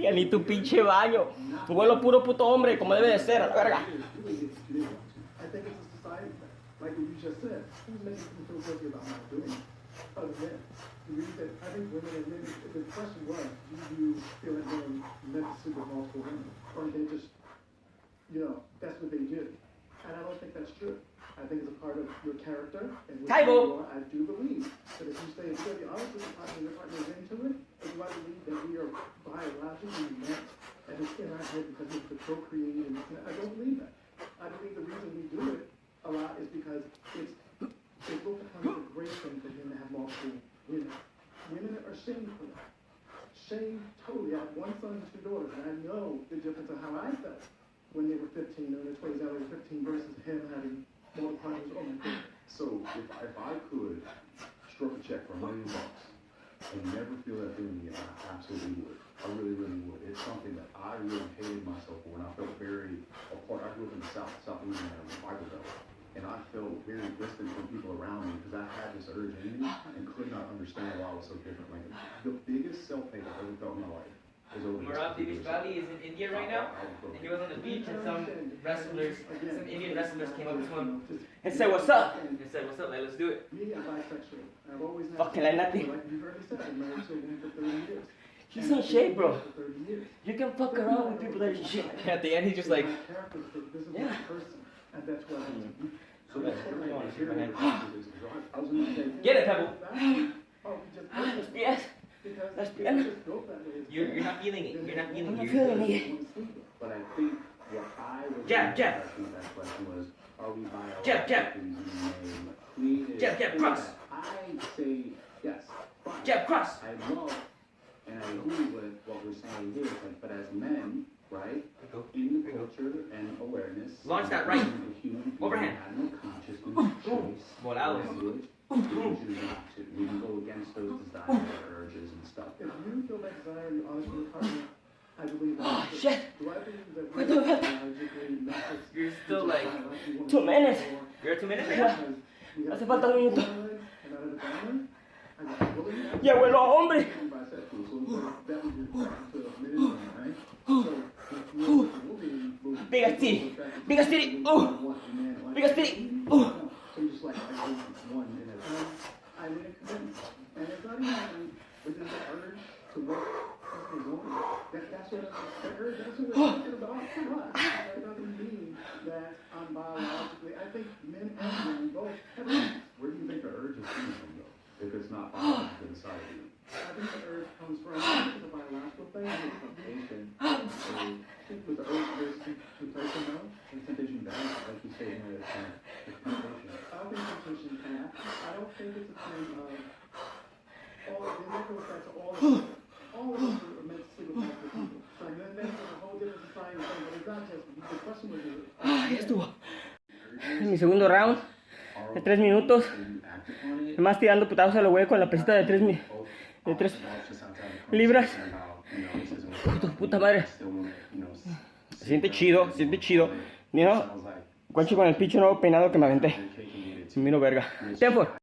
Ya ni tu pinche baño. Huelo puro puto hombre, como debe de ser, a la verga. I think it's a society thing, like what you just said. Who's making people feel guilty about not doing it? Other men. The reason that I think women and men, the question was, do you feel like women meant to sleep with multiple women? Or they just, that's what they do. And I don't think that's true. I think it's a part of your character and what you are. I do believe that if you stay, if you're honest with your partner is into it, if you believe that we are biologically meant and it's in our head because it's to procreate and I don't believe that. I believe the reason we do it a lot is because it will become a great thing for him to have multiple women. Women are shamed for that. Shamed totally. I have one son and two daughters, and I know the difference of how I felt when they were 15, and their 20s, they were 15 versus him having multiple partners. Oh my God. So if I could stroke a check for $1 million and never feel that feeling again, I absolutely would. I really, really would. It's something that I really hated myself for, and I felt very apart. I grew up in the South Louisiana, Bible Belt, and I felt very distant from people around me because I had this urge in me and could not understand why I was so different. Like the biggest self-hate I've ever felt in my life is over this. Marathi Beach Valley is in India right now, and he was on the beach, and some Indian wrestlers came up to him and said, "What's up?" And said, "What's up, man? Let's do it." Me, I'm bisexual. I've always had Fucking like nothing. Like you heard me say, I'm married to a woman for 30 years. He's in shape, bro. For 30 years. You can fuck around with people that are in shape. At the end, he's just like, My character is this is yeah. my person, and that's what I do. So that's what I want to hear. I was going to say, get it, Pebble. Oh, we just Las piernas. because Las it's piernas. just built that way. You're not feeling it. You're not feeling I'm it. not You're feeling feeling it. but I think what I was Jab. asking that question was, are we Jab. biologically created? Jab, cross. I say yes. Fine. Jab, cross. I love and I agree with what we're saying here, like, but as men, right, in the culture and awareness, Launch that right. the human being Overhand. had no consciousness, choice, Morales. language, we choose not to. We can go against those desires or urges and stuff. If you feel that desire and you're honest with your partner, I believe that. Oh, shit. Do I believe that What the fuck? You're still like 2 minutes. You're at 2 minutes right now? Hace falta un minuto. Ya huelo a hombre. Big titty. Big titty. Big titty. So you just like, I believe it's one in a time. I made a commitment. And it's not even within the urge to work as a woman. That's what the urge, that's what we're thinking about. That doesn't mean that I'm biologically, I think men and women both have needs. Where do you think the urge is coming from, though? If it's not biologically inside of you? I think the urge comes from the biological thing, it's temptation. With the urge, there's temptation, no? And temptation down, like you say, it's temptation. I don't think temptation can. I don't think it's a thing of it never goes back to all of us. All of us are meant to sleep with multiple people. So then it's a whole different society thing, but it's not just the question was Ya estuvo. En mi segundo round de 3 minutos. Además tirando putazos a lo güey con la pesita de 3 libras. Puta madre. Se siente chido, Guancho con el pinche nuevo peinado que me aventé. Me miro verga. Tiempo.